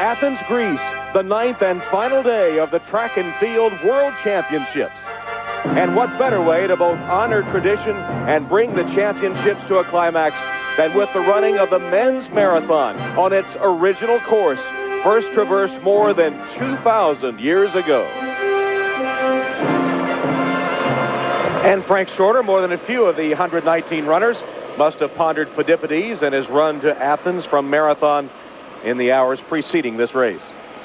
Athens, Greece, the 9th and final day of the Track and Field World Championships. And what better way to both honor tradition and bring the championships to a climax than with the running of the men's marathon on its original course, first traversed more than 2,000 years ago. And Frank Shorter, more than a few of the 119 runners, must have pondered Pheidippides and his run to Athens from Marathon in the hours preceding this race.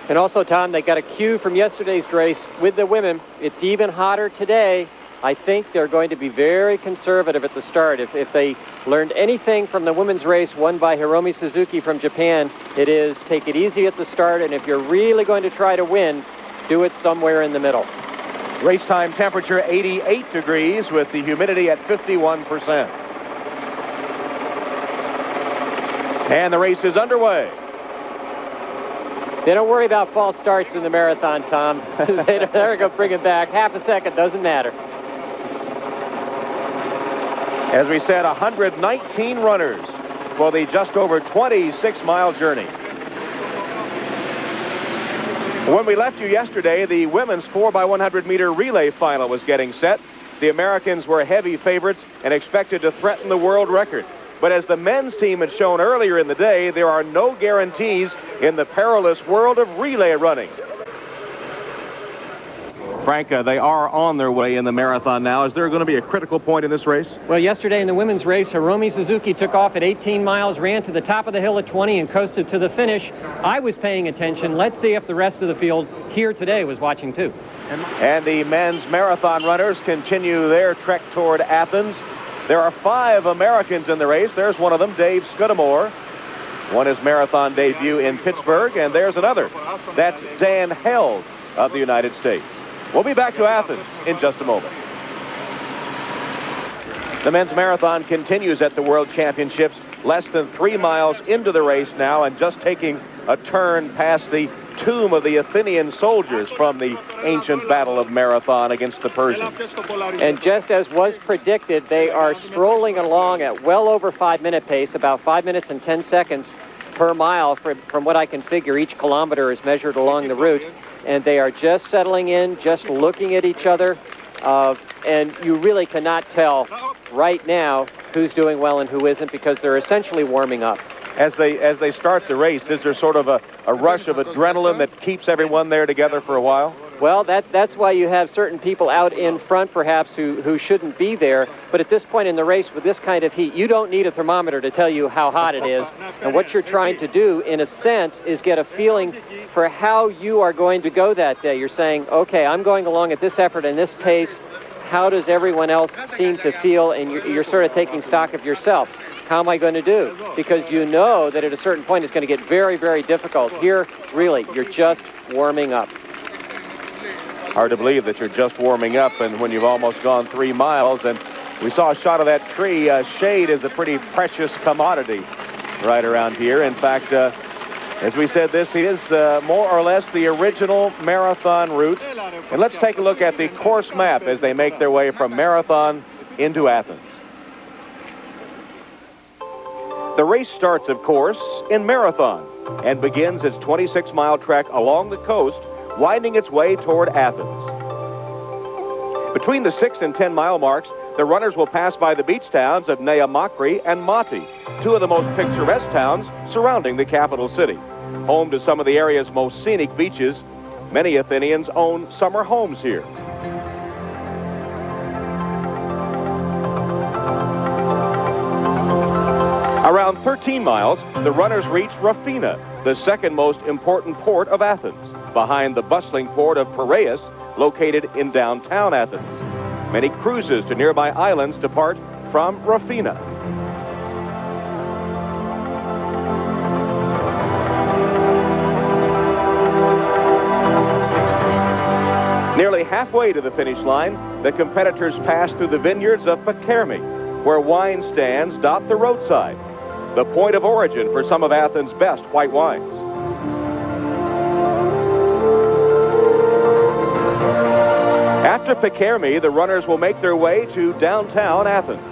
And also, Tom, they got a cue from yesterday's race with the women. It's even hotter today. I think they're going to be very conservative at the start. If they learned anything from the women's race won by Hiromi Suzuki from Japan, it is take it easy at the start, and if you're really going to try to win, do it somewhere in the middle. Race time temperature 88 degrees with the humidity at 51%. And the race is underway. They don't worry about false starts in the marathon, Tom. They're going to bring it back. Half a second, doesn't matter. As we said, 119 runners for the just over 26-mile journey. When we left you yesterday, the women's 4x100-meter relay final was getting set. The Americans were heavy favorites and expected to threaten the world record. But as the men's team had shown earlier in the day, there are no guarantees in the perilous world of relay running. Frank, they are on their way in the marathon now. Is there going to be a critical point in this race? Well, yesterday in the women's race, Hiromi Suzuki took off at 18 miles, ran to the top of the hill at 20, and coasted to the finish. I was paying attention. Let's see if the rest of the field here today was watching too. And the men's marathon runners continue their trek toward Athens. There are 5 Americans in the race. There's one of them, Dave Scudamore. Won his marathon debut in Pittsburgh, and there's another. That's Dan Held of the United States. We'll be back to Athens in just a moment. The men's marathon continues at the World Championships, less than 3 miles into the race now, and just taking a turn past the tomb of the Athenian soldiers from the ancient Battle of Marathon against the Persians. And just as was predicted, they are strolling along at well over 5-minute pace, about 5 minutes and 10 seconds per mile. From what I can figure, each kilometer is measured along the route. And they are just settling in, just looking at each other. And you really cannot tell right now who's doing well and who isn't, because they're essentially warming up. As they start the race, is there sort of a rush of adrenaline that keeps everyone there together for a while? Well, that's why you have certain people out in front, perhaps, who shouldn't be there. But at this point in the race, with this kind of heat, you don't need a thermometer to tell you how hot it is. And what you're trying to do, in a sense, is get a feeling for how you are going to go that day. You're saying, okay, I'm going along at this effort and this pace. How does everyone else seem to feel? And you're sort of taking stock of yourself. How am I going to do? Because you know that at a certain point it's going to get very, very difficult. Here, really, you're just warming up. Hard to believe that you're just warming up and when you've almost gone 3 miles. And we saw a shot of that tree. Shade is a pretty precious commodity right around here. In fact, as we said, this is more or less the original marathon route. And let's take a look at the course map as they make their way from Marathon into Athens. The race starts, of course, in Marathon and begins its 26-mile trek along the coast, winding its way toward Athens. Between the 6 and 10-mile marks, the runners will pass by the beach towns of Nea Makri and Mati, 2 of the most picturesque towns surrounding the capital city. Home to some of the area's most scenic beaches, many Athenians own summer homes here. Around 13 miles, the runners reach Rafina, the second most important port of Athens, behind the bustling port of Piraeus, located in downtown Athens. Many cruises to nearby islands depart from Rafina. Nearly halfway to the finish line, the competitors pass through the vineyards of Pakermi, where wine stands dot the roadside, the point of origin for some of Athens' best white wines. After Pakermi, the runners will make their way to downtown Athens.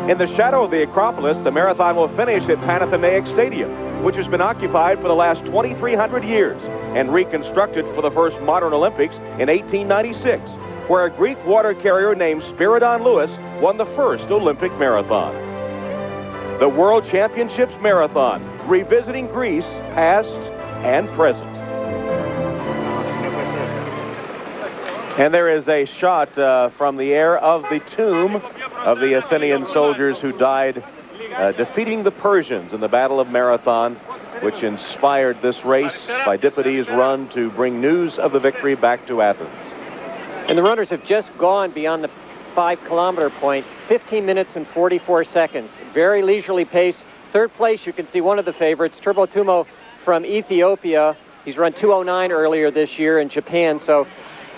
In the shadow of the Acropolis, the marathon will finish at Panathenaic Stadium, which has been occupied for the last 2,300 years and reconstructed for the first modern Olympics in 1896, where a Greek water carrier named Spiridon Lewis won the first Olympic marathon. The World Championships Marathon, revisiting Greece, past and present. And there is a shot from the air of the tomb of the Athenian soldiers who died defeating the Persians in the Battle of Marathon, which inspired this race. Pheidippides' run to bring news of the victory back to Athens. And the runners have just gone beyond the 5-kilometer point, 15 minutes and 44 seconds. Very leisurely pace. Third place, you can see one of the favorites, Turbo Tumo from Ethiopia. He's run 2:09 earlier this year in Japan, so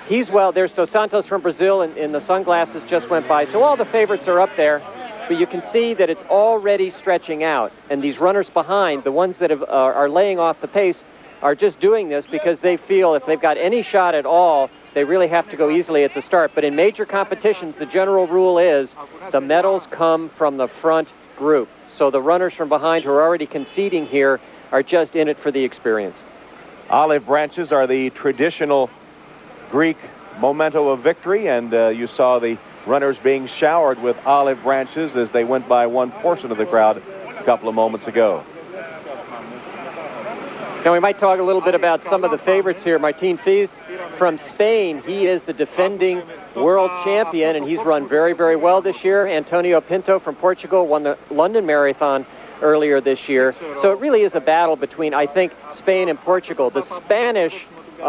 he's well. There's Dos Santos from Brazil, and the sunglasses just went by. So all the favorites are up there, but you can see that it's already stretching out. And these runners behind, the ones that are laying off the pace, are just doing this because they feel if they've got any shot at all, they really have to go easily at the start. But in major competitions, the general rule is the medals come from the front group. So the runners from behind who are already conceding here are just in it for the experience. Olive branches are the traditional Greek memento of victory, and you saw the runners being showered with olive branches as they went by one portion of the crowd a couple of moments ago. Now we might talk a little bit about some of the favorites here. Martín Fiz from Spain, he is the defending world champion, and he's run very, very well this year. Antonio Pinto from Portugal won the London Marathon earlier this year. So it really is a battle between, I think, Spain and Portugal. The Spanish,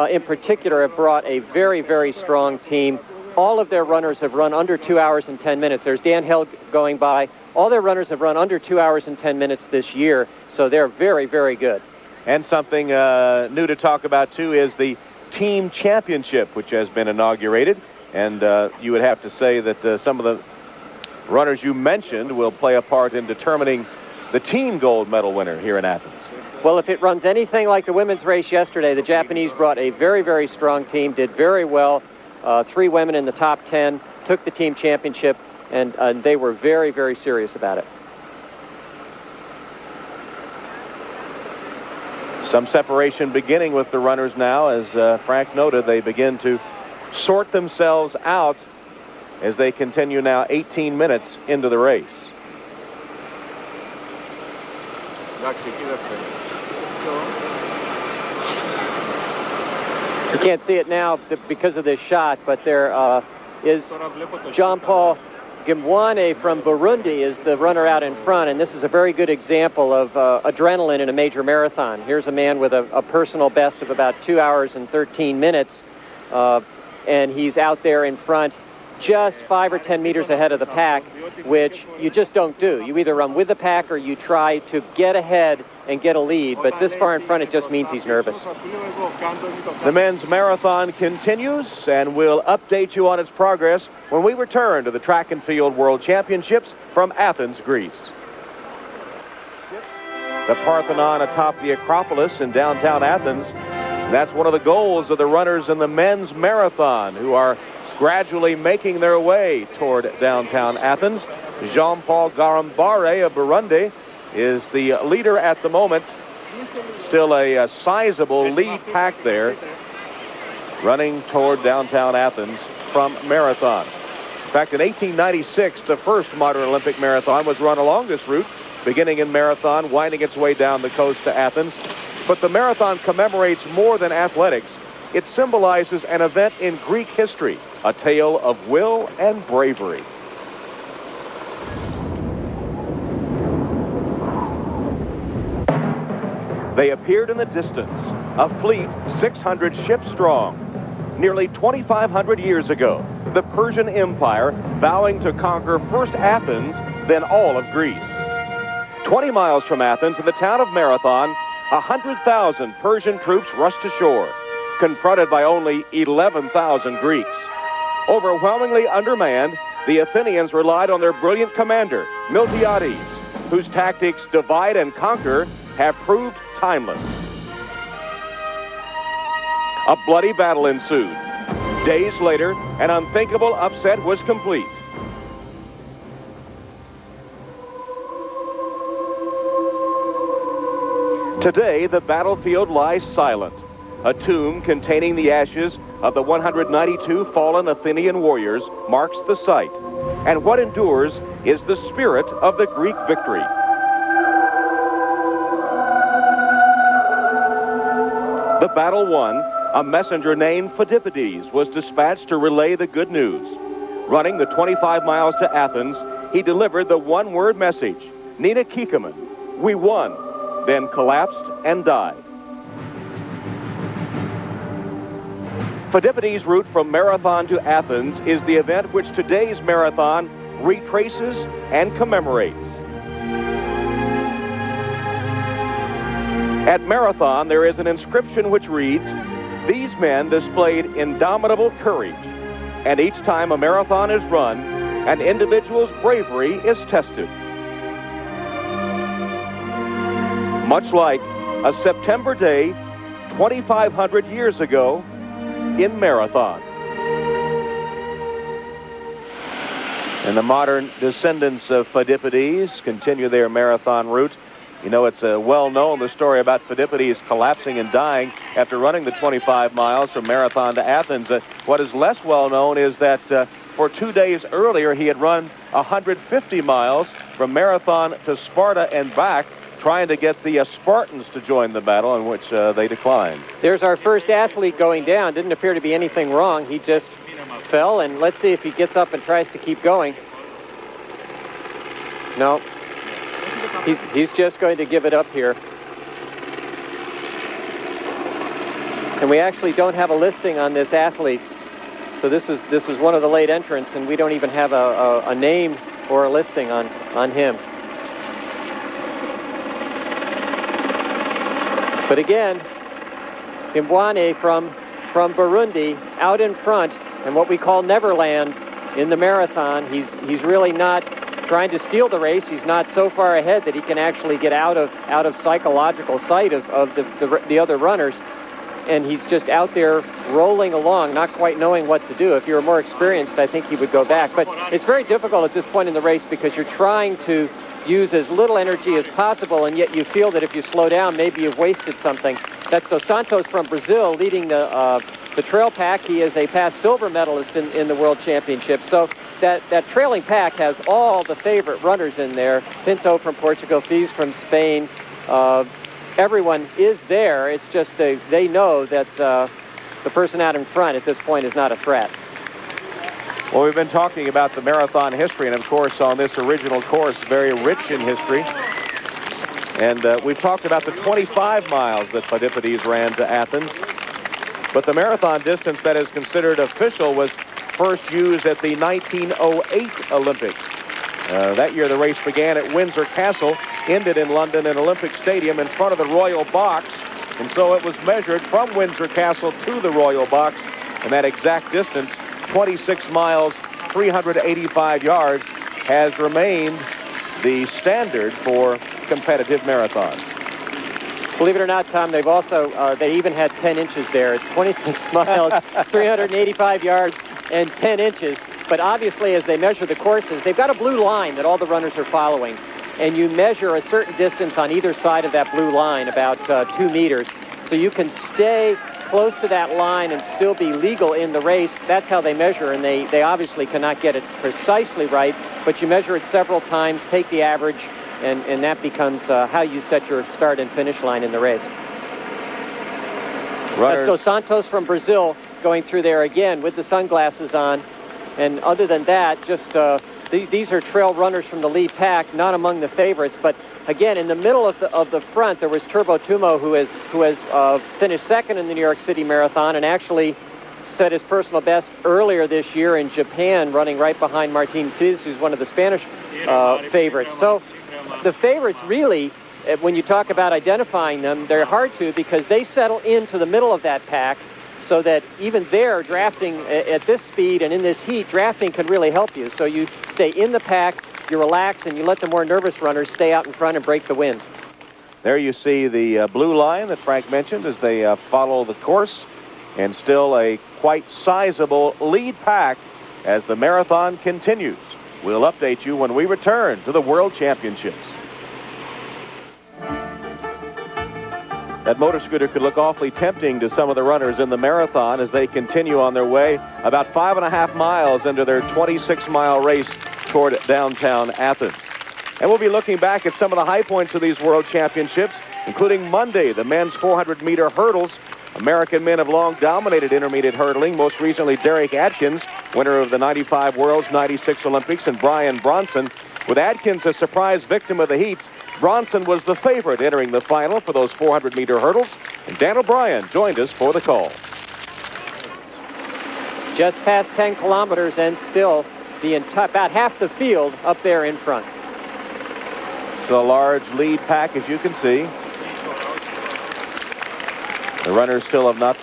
in particular, have brought a very, very strong team. All of their runners have run under 2 hours and 10 minutes. There's Dan Hill going by. All their runners have run under 2 hours and 10 minutes this year, so they're very, very good. And something new to talk about, too, is the team championship, which has been inaugurated. And you would have to say that some of the runners you mentioned will play a part in determining the team gold medal winner here in Athens. Well, if it runs anything like the women's race yesterday, the Japanese brought a very, very strong team, did very well. 3 women in the top 10, took the team championship, and they were very, very serious about it. Some separation beginning with the runners now. As Frank noted, they begin to sort themselves out as they continue now 18 minutes into the race. You can't see it now because of this shot, but there is Jean-Paul Gimwane from Burundi is the runner out in front, and this is a very good example of adrenaline in a major marathon. Here's a man with a personal best of about 2 hours and 13 minutes, and he's out there in front just 5 or 10 meters ahead of the pack, which you just don't do. You either run with the pack or you try to get ahead and get a lead, but this far in front, it just means he's nervous. The men's marathon continues, and we'll update you on its progress when we return to the Track and Field World Championships from Athens, Greece. The Parthenon atop the Acropolis in downtown Athens. That's one of the goals of the runners in the men's marathon, who are gradually making their way toward downtown Athens. Jean-Paul Garambare of Burundi is the leader at the moment. Still a sizable lead pack there, running toward downtown Athens from Marathon. In fact, in 1896, the first modern Olympic marathon was run along this route, beginning in Marathon, winding its way down the coast to Athens. But the marathon commemorates more than athletics. It symbolizes an event in Greek history, a tale of will and bravery. They appeared in the distance, a fleet 600 ships strong. Nearly 2,500 years ago, the Persian Empire vowing to conquer first Athens, then all of Greece. 20 miles from Athens, in the town of Marathon, 100,000 Persian troops rushed ashore, confronted by only 11,000 Greeks. Overwhelmingly undermanned, the Athenians relied on their brilliant commander, Miltiades, whose tactics divide and conquer have proved timeless. A bloody battle ensued. Days later, an unthinkable upset was complete. Today, the battlefield lies silent. A tomb containing the ashes of the 192 fallen Athenian warriors marks the site. And what endures is the spirit of the Greek victory. The battle won, a messenger named Phidippides was dispatched to relay the good news. Running the 25 miles to Athens, he delivered the one-word message, Nina Kikaman, we won, then collapsed and died. Phidippides' route from Marathon to Athens is the event which today's marathon retraces and commemorates. At Marathon, there is an inscription which reads, "These men displayed indomitable courage, and each time a marathon is run, an individual's bravery is tested." Much like a September day 2,500 years ago in Marathon. And the modern descendants of Phidippides continue their marathon route. You know, it's well known, the story about Phidippides collapsing and dying after running the 25 miles from Marathon to Athens. What is less well known is that for 2 days earlier, he had run 150 miles from Marathon to Sparta and back, trying to get the Spartans to join the battle, in which they declined. There's our first athlete going down. Didn't appear to be anything wrong. He just fell, and let's see if he gets up and tries to keep going. No. He's just going to give it up here. And we actually don't have a listing on this athlete. So this is one of the late entrants, and we don't even have a name or a listing on him. But again, Mwenze from Burundi out in front, and what we call Neverland in the marathon. He's really not trying to steal the race. He's not so far ahead that he can actually get out of psychological sight of the other runners, and he's just out there rolling along, not quite knowing what to do. If you were more experienced, I think he would go back. But it's very difficult at this point in the race because you're trying to use as little energy as possible, and yet you feel that if you slow down, maybe you've wasted something. That's Dos Santos from Brazil leading the trail pack. He is a past silver medalist in the World Championship. So that trailing pack has all the favorite runners in there. Pinto from Portugal, Fiz from Spain. Everyone is there. It's just they know that the person out in front at this point is not a threat. Well, we've been talking about the marathon history, and of course on this original course, very rich in history. And we've talked about the 25 miles that Phidippides ran to Athens. But the marathon distance that is considered official was first used at the 1908 Olympics. That year the race began at Windsor Castle, ended in London in Olympic Stadium in front of the Royal Box. And so it was measured from Windsor Castle to the Royal Box, and that exact distance, 26 miles, 385 yards, has remained the standard for competitive marathons. Believe it or not, Tom, they've also, they even had 10 inches there. It's 26 miles, 385 yards, and 10 inches. But obviously, as they measure the courses, they've got a blue line that all the runners are following. And you measure a certain distance on either side of that blue line, about 2 meters. So you can stay close to that line and still be legal in the race. That's how they measure, and they obviously cannot get it precisely right, but you measure it several times, take the average, and that becomes how you set your start and finish line in the race. That's Dos Santos from Brazil going through there again with the sunglasses on, and other than that, just these are trail runners from the lead pack, not among the favorites, but again, in the middle of the front, there was Turbo Tumo, who has finished second in the New York City Marathon and actually set his personal best earlier this year in Japan, running right behind Martín Fiz, who's one of the Spanish favorites. So the favorites really, when you talk about identifying them, they're hard to because they settle into the middle of that pack, so that even there, drafting at this speed and in this heat, drafting can really help you. So you stay in the pack, you relax, and you let the more nervous runners stay out in front and break the wind. There you see the blue line that Frank mentioned as they follow the course, and still a quite sizable lead pack as the marathon continues. We'll update you when we return to the World Championships. That motor scooter could look awfully tempting to some of the runners in the marathon as they continue on their way about 5.5 miles into their 26-mile race toward downtown Athens. And we'll be looking back at some of the high points of these World Championships, including Monday, the men's 400-meter hurdles. American men have long dominated intermediate hurdling, most recently Derek Atkins, winner of the 95 Worlds, 96 Olympics, and Brian Bronson. With Atkins a surprise victim of the heats, Bronson was the favorite entering the final for those 400-meter hurdles, and Dan O'Brien joined us for the call. Just past 10 kilometers and still about half the field up there in front. So a large lead pack, as you can see. The runners still have not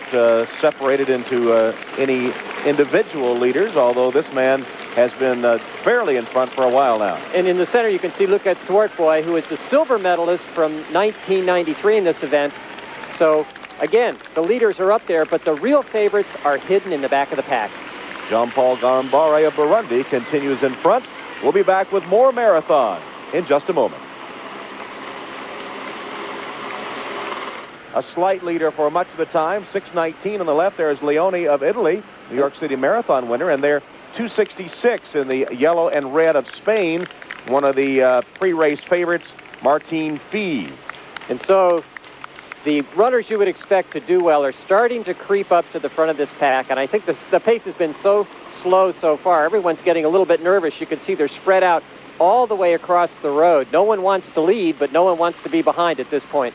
separated into any individual leaders, although this man has been fairly in front for a while now. And in the center, you can see Lukas Twartboy, who is the silver medalist from 1993 in this event. So, again, the leaders are up there, but the real favorites are hidden in the back of the pack. Jean-Paul Gambare of Burundi continues in front. We'll be back with more marathon in just a moment. A slight leader for much of the time, 6:19 on the left. There is Leone of Italy, New York City Marathon winner, and they're 2:66 in the yellow and red of Spain. One of the pre-race favorites, Martín Fiz. And so the runners you would expect to do well are starting to creep up to the front of this pack, and I think the pace has been so slow so far. Everyone's getting a little bit nervous. You can see they're spread out all the way across the road. No one wants to lead, but no one wants to be behind at this point.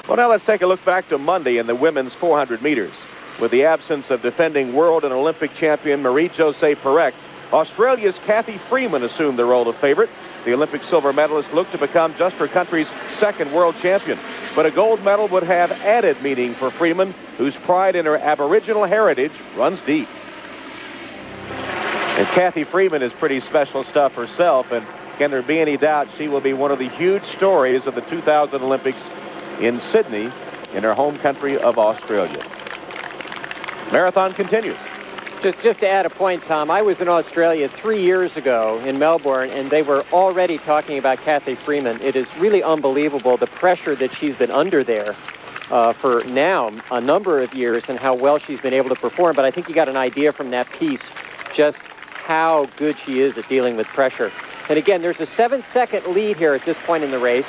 Well, now let's take a look back to Monday in the women's 400 meters. With the absence of defending world and Olympic champion Marie-Josée Pérec, Australia's Cathy Freeman assumed the role of favorite. The Olympic silver medalist looked to become just her country's second world champion. But a gold medal would have added meaning for Freeman, whose pride in her Aboriginal heritage runs deep. And Cathy Freeman is pretty special stuff herself, and can there be any doubt she will be one of the huge stories of the 2000 Olympics in Sydney, in her home country of Australia. Marathon continues. Just to add a point, Tom, I was in Australia 3 years ago in Melbourne, and they were already talking about Cathy Freeman. It is really unbelievable the pressure that she's been under there for now a number of years and how well she's been able to perform. But I think you got an idea from that piece just how good she is at dealing with pressure. And again, there's a 7-second lead here at this point in the race.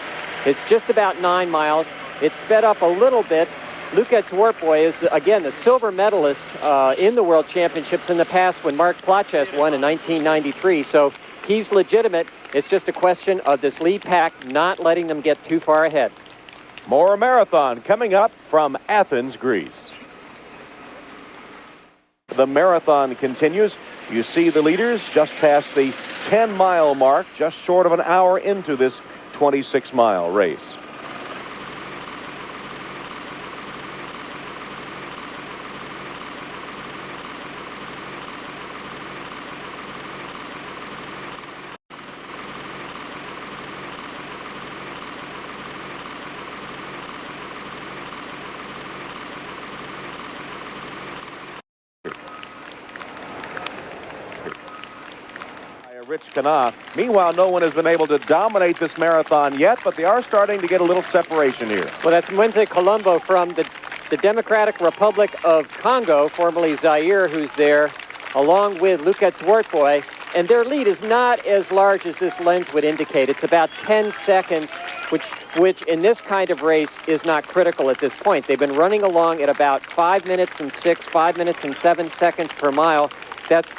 It's just about 9 miles. It's sped up a little bit. Lukas Twartboy is, again, the silver medalist in the World Championships in the past when Mark Places won in 1993. So he's legitimate. It's just a question of this lead pack not letting them get too far ahead. More marathon coming up from Athens, Greece. The marathon continues. You see the leaders just past the 10-mile mark, just short of an hour into this 26-mile race. Rich Kana. Meanwhile, no one has been able to dominate this marathon yet, but they are starting to get a little separation here. Well, that's Mwenze Kalombo from the Democratic Republic of Congo, formerly Zaire, who's there, along with Lukas Twartboy. And their lead is not as large as this lens would indicate. It's about 10 seconds, which in this kind of race is not critical at this point. They've been running along at about 5 minutes and 6, 5 minutes and 7 seconds per mile. That's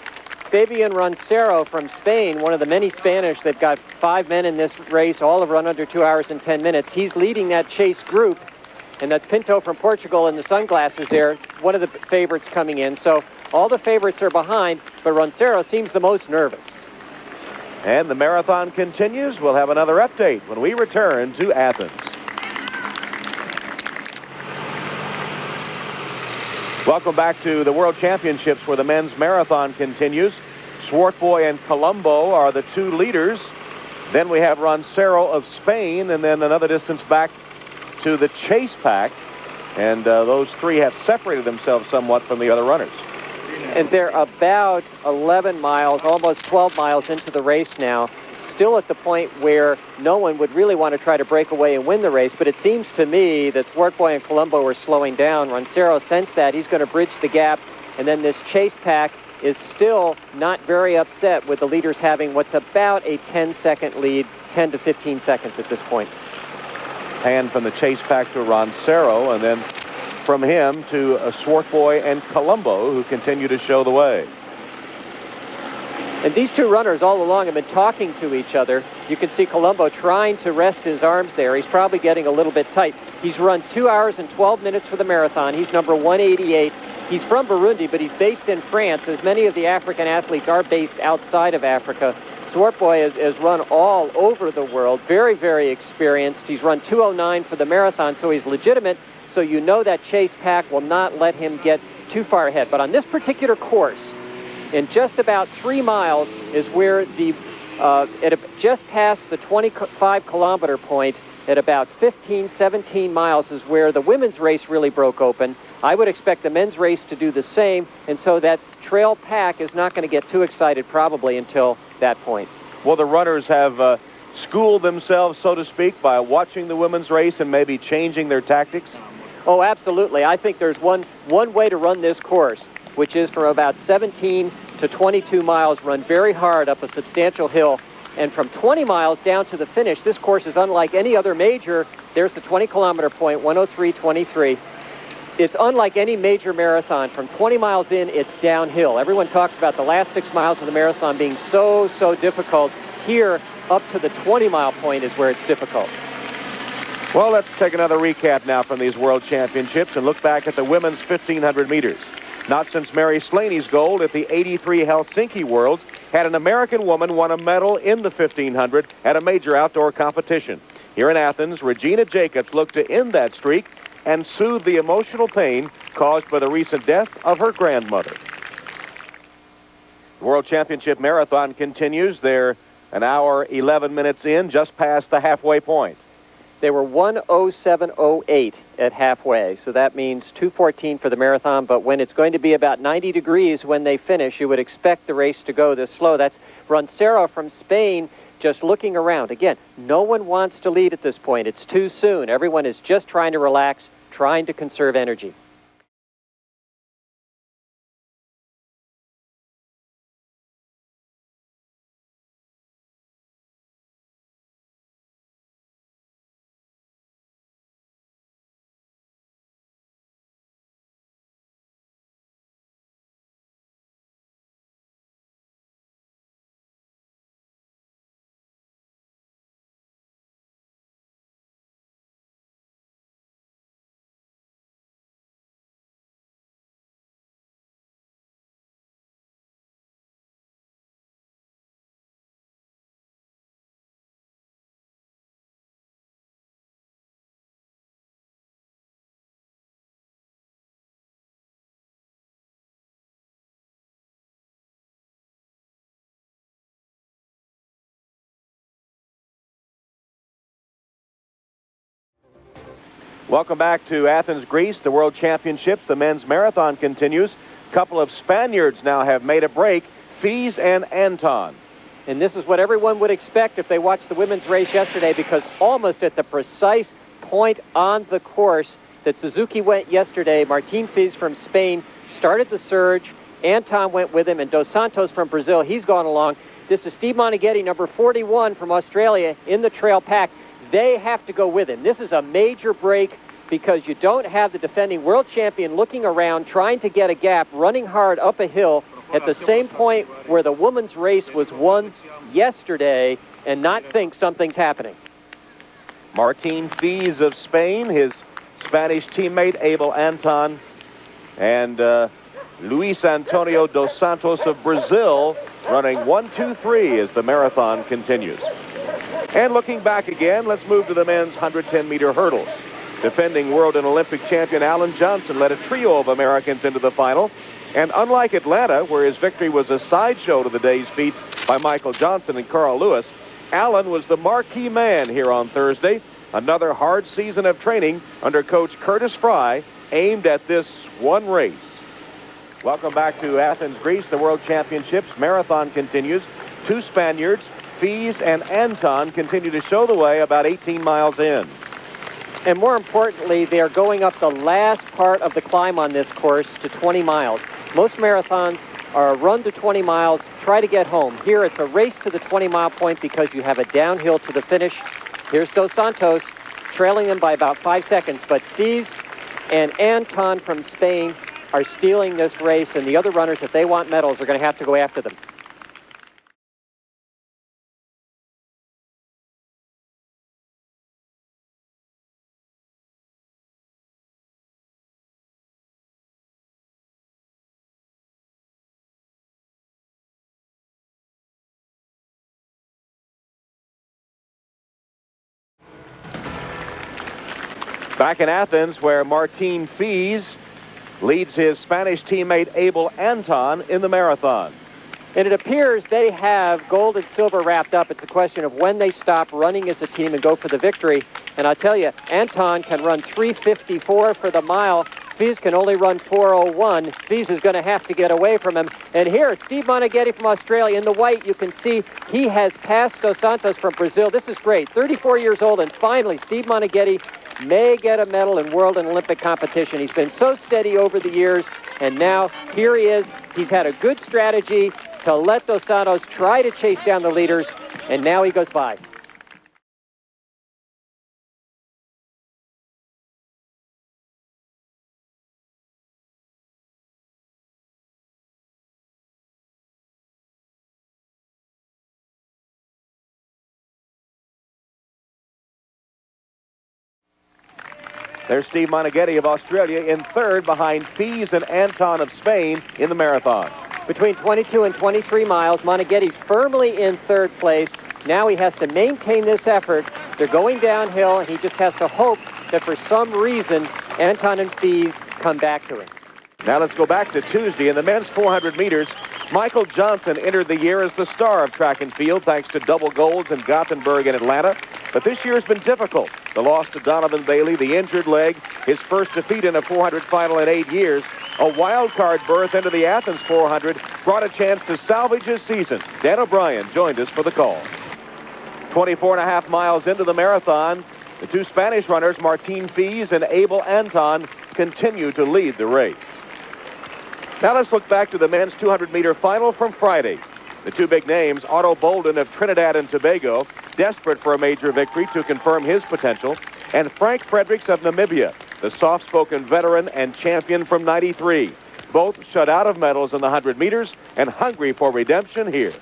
Fabián Roncero from Spain, one of the many Spanish. They've got 5 men in this race. All have run under 2 hours and 10 minutes. He's leading that chase group, and that's Pinto from Portugal in the sunglasses there, one of the favorites coming in. So all the favorites are behind, but Roncero seems the most nervous. And the marathon continues. We'll have another update when we return to Athens. Welcome back to the World Championships where the men's marathon continues. Twartboy and Kalombo are the two leaders. Then we have Roncero of Spain, and then another distance back to the chase pack. And those three have separated themselves somewhat from the other runners. And they're about 11 miles, almost 12 miles into the race now. still at the point where no one would really want to try to break away and win the race, but it seems to me that Sport Boy and Kalombo are slowing down. Roncero sensed that. He's going to bridge the gap, and then this chase pack is still not very upset with the leaders having what's about a 10-second lead, 10 to 15 seconds at this point. Hand from the chase pack to Roncero, and then from him to Swartboy and Kalombo, who continue to show the way. And these two runners all along have been talking to each other. You can see Kalombo trying to rest his arms there. He's probably getting a little bit tight. He's run 2 hours and 12 minutes for the marathon. He's number 188. He's from Burundi, but he's based in France, as many of the African athletes are based outside of Africa. Swartboy has run all over the world, very, very experienced. He's run 2:09 for the marathon, so he's legitimate. So you know that chase pack will not let him get too far ahead. But on this particular course, in just about 3 miles is where the, just past the 25-kilometer point, at about 15, 17 miles is where the women's race really broke open. I would expect the men's race to do the same, and so that trail pack is not going to get too excited probably until that point. Well, the runners have schooled themselves, so to speak, by watching the women's race and maybe changing their tactics? Oh, absolutely. I think there's one way to run this course, which is from about 17 to 22 miles, run very hard up a substantial hill. And from 20 miles down to the finish, this course is unlike any other major. There's the 20-kilometer point, 103.23. It's unlike any major marathon. From 20 miles in, it's downhill. Everyone talks about the last 6 miles of the marathon being so difficult. Here, up to the 20-mile point is where it's difficult. Well, let's take another recap now from these World Championships and look back at the women's 1,500 meters. Not since Mary Slaney's gold at the '83 Helsinki Worlds had an American woman won a medal in the 1,500 at a major outdoor competition. Here in Athens, Regina Jacobs looked to end that streak and soothe the emotional pain caused by the recent death of her grandmother. The World Championship Marathon continues. They're an hour, 11 minutes in, just past the halfway point. They were 1:07:08 at halfway, so that means 2:14 for the marathon, but when it's going to be about 90 degrees when they finish, you would expect the race to go this slow. That's Roncero from Spain just looking around. Again, no one wants to lead at this point. It's too soon. Everyone is just trying to relax, trying to conserve energy. Welcome back to Athens, Greece. The World Championships, the men's marathon continues. A couple of Spaniards now have made a break, Fiz and Antón. And this is what everyone would expect if they watched the women's race yesterday, because almost at the precise point on the course that Suzuki went yesterday, Martín Fiz from Spain started the surge. Antón went with him, and Dos Santos from Brazil, he's gone along. This is Steve Moneghetti, number 41 from Australia, in the trail pack. They have to go with him. This is a major break because you don't have the defending world champion looking around, trying to get a gap, running hard up a hill at the same point where the women's race was won yesterday, and not think something's happening. Martín Fiz of Spain, his Spanish teammate Abel Antón, and Luís Antonio dos Santos of Brazil running 1-2-3 as the marathon continues. And looking back again, let's move to the men's 110-meter hurdles. Defending world and Olympic champion Alan Johnson led a trio of Americans into the final. And unlike Atlanta, where his victory was a sideshow to the day's feats by Michael Johnson and Carl Lewis, Alan was the marquee man here on Thursday. Another hard season of training under coach Curtis Fry, aimed at this one race. Welcome back to Athens, Greece. The World Championships marathon continues. Two Spaniards, Fiz and Antón continue to show the way about 18 miles in. And more importantly, they are going up the last part of the climb on this course to 20 miles. Most marathons are a run to 20 miles, try to get home. Here it's a race to the 20-mile point because you have a downhill to the finish. Here's Dos Santos trailing them by about 5 seconds, but Fiz and Antón from Spain are stealing this race, and the other runners, if they want medals, are going to have to go after them. Back in Athens, where Martín Fiz leads his Spanish teammate Abel Antón in the marathon. And it appears they have gold and silver wrapped up. It's a question of when they stop running as a team and go for the victory. And I'll tell you, Antón can run 3:54 for the mile. Fiz can only run 4:01. Fiz is going to have to get away from him. And here, Steve Moneghetti from Australia in the white. You can see he has passed Dos Santos from Brazil. This is great. 34 years old, and finally, Steve Moneghetti may get a medal in world and Olympic competition. He's been so steady over the years, and now here he is. He's had a good strategy to let Dos Santos try to chase down the leaders, and now he goes by. There's Steve Moneghetti of Australia in third behind Fiz and Antón of Spain in the marathon. Between 22 and 23 miles, Moneghetti's firmly in third place. Now he has to maintain this effort. They're going downhill, and he just has to hope that for some reason Antón and Fiz come back to him. Now let's go back to Tuesday. In the men's 400 meters, Michael Johnson entered the year as the star of track and field thanks to double golds in Gothenburg and Atlanta. But this year has been difficult. The loss to Donovan Bailey, the injured leg, his first defeat in a 400 final in 8 years, a wild card berth into the Athens 400 brought a chance to salvage his season. Dan O'Brien joined us for the call. 24.5 miles into the marathon, the two Spanish runners, Martín Fiz and Abel Antón, continue to lead the race. Now let's look back to the men's 200-meter final from Friday. The two big names, Otto Bolden of Trinidad and Tobago, desperate for a major victory to confirm his potential, and Frank Fredericks of Namibia, the soft-spoken veteran and champion from '93. Both shut out of medals in the 100 meters and hungry for redemption here.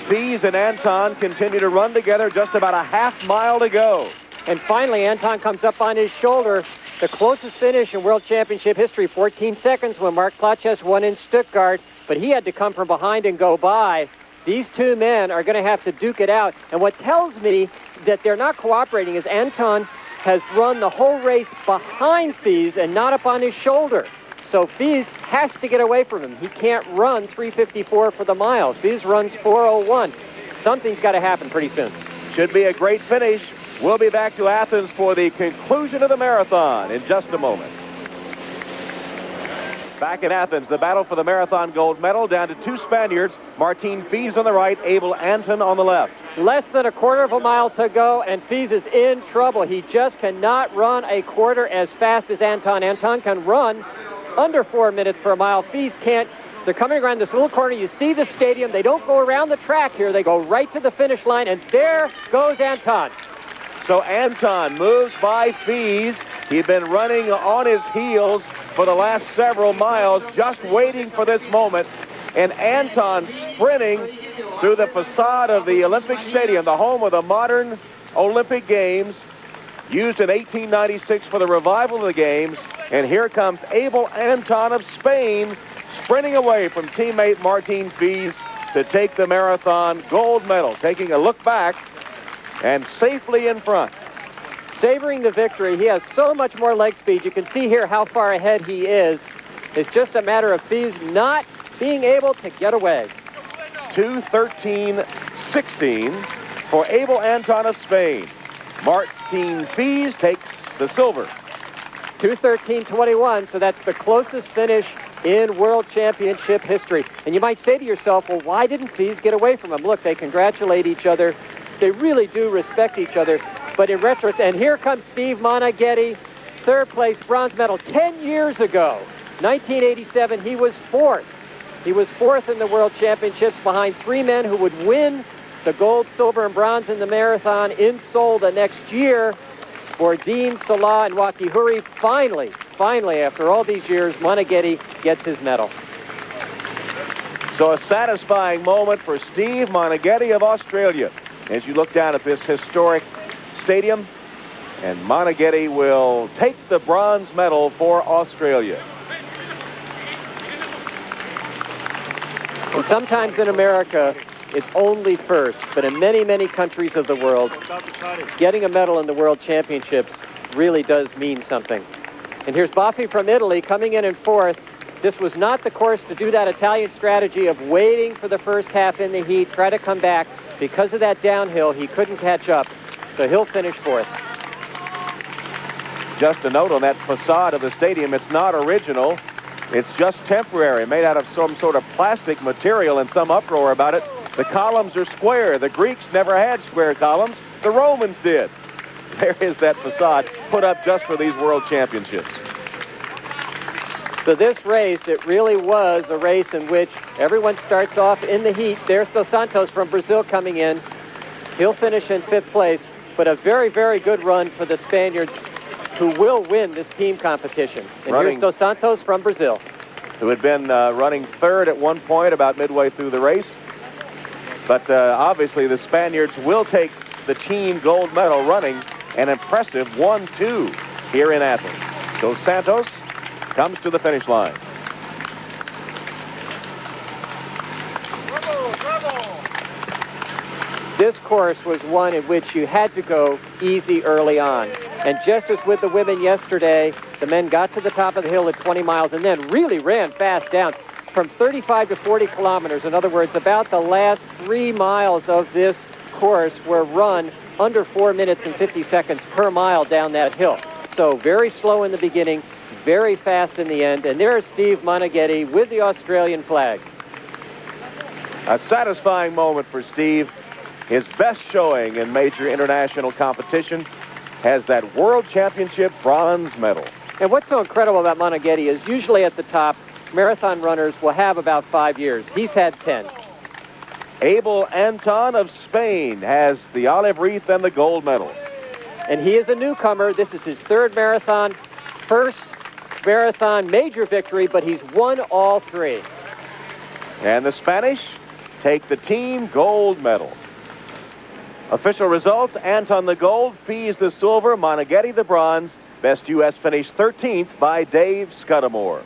Fiz and Antón continue to run together, just about a half mile to go. And finally, Antón comes up on his shoulder. The closest finish in World Championship history, 14 seconds when Mark Places won in Stuttgart, but he had to come from behind and go by. These two men are going to have to duke it out. And what tells me that they're not cooperating is Antón has run the whole race behind Fiz and not up on his shoulder. So Fiz has to get away from him. He can't run 3:54 for the mile. Fiz runs 4:01. Something's got to happen pretty soon. Should be a great finish. We'll be back to Athens for the conclusion of the marathon in just a moment. Back in Athens, the battle for the marathon gold medal down to two Spaniards, Martín Fiz on the right, Abel Antón on the left. Less than a quarter of a mile to go, and Fiz is in trouble. He just cannot run a quarter as fast as Antón. Antón can run under 4 minutes per mile. Fiz can't. They're coming around this little corner. You see the stadium. They don't go around the track here. They go right to the finish line, and there goes Antón. So Antón moves by Fiz. He'd been running on his heels for the last several miles, just waiting for this moment. And Antón sprinting through the facade of the Olympic Stadium, the home of the modern Olympic Games, used in 1896 for the revival of the Games. And here comes Abel Antón of Spain, sprinting away from teammate Martín Fiz to take the marathon gold medal, taking a look back and safely in front. Savoring the victory. He has so much more leg speed. You can see here how far ahead he is. It's just a matter of Fiz not being able to get away. 2:13.16 for Abel Antón of Spain. Martín Fiz takes the silver. 2:13.21, so that's the closest finish in World Championship history. And you might say to yourself, well, why didn't Fiz get away from him? Look, they congratulate each other. They really do respect each other. But in retrospect, and here comes Steve Moneghetti, third place bronze medal 10 years ago. 1987, he was fourth. He was fourth in the World Championships behind three men who would win the gold, silver, and bronze in the marathon in Seoul the next year. Bourdin, Salah, and Wakihuri. Finally, after all these years, Moneghetti gets his medal. So a satisfying moment for Steve Moneghetti of Australia as you look down at this historic stadium, and Moneghetti will take the bronze medal for Australia. And sometimes in America, it's only first, but in many, many countries of the world, getting a medal in the World Championships really does mean something. And here's Goffi from Italy coming in fourth. This was not the course to do that Italian strategy of waiting for the first half in the heat, try to come back. Because of that downhill, he couldn't catch up, so he'll finish fourth. Just a note on that facade of the stadium, it's not original. It's just temporary, made out of some sort of plastic material, and some uproar about it. The columns are square. The Greeks never had square columns. The Romans did. There is that facade put up just for these World Championships. So this race, it really was a race in which everyone starts off in the heat. There's Dos Santos from Brazil coming in. He'll finish in fifth place, but a very, very good run for the Spaniards, who will win this team competition. And here's Dos Santos from Brazil, who had been running third at one point about midway through the race. But obviously the Spaniards will take the team gold medal running an impressive 1-2 here in Athens. Dos Santos comes to the finish line. This course was one in which you had to go easy early on. And just as with the women yesterday, the men got to the top of the hill at 20 miles and then really ran fast down from 35 to 40 kilometers. In other words, about the last 3 miles of this course were run under 4 minutes and 50 seconds per mile down that hill. So very slow in the beginning, very fast in the end. And there's Steve Moneghetti with the Australian flag. A satisfying moment for Steve. His best showing in major international competition, has that World Championship bronze medal. And what's so incredible about Moneghetti is usually at the top, marathon runners will have about 5 years. He's had 10. Abel Antón of Spain has the olive wreath and the gold medal. And he is a newcomer. This is his third marathon, first marathon major victory, but he's won all three. And the Spanish take the team gold medal. Official results: Antón the gold, Fiz the silver, Moneghetti the bronze. Best U.S. finish 13th by Dave Scudamore.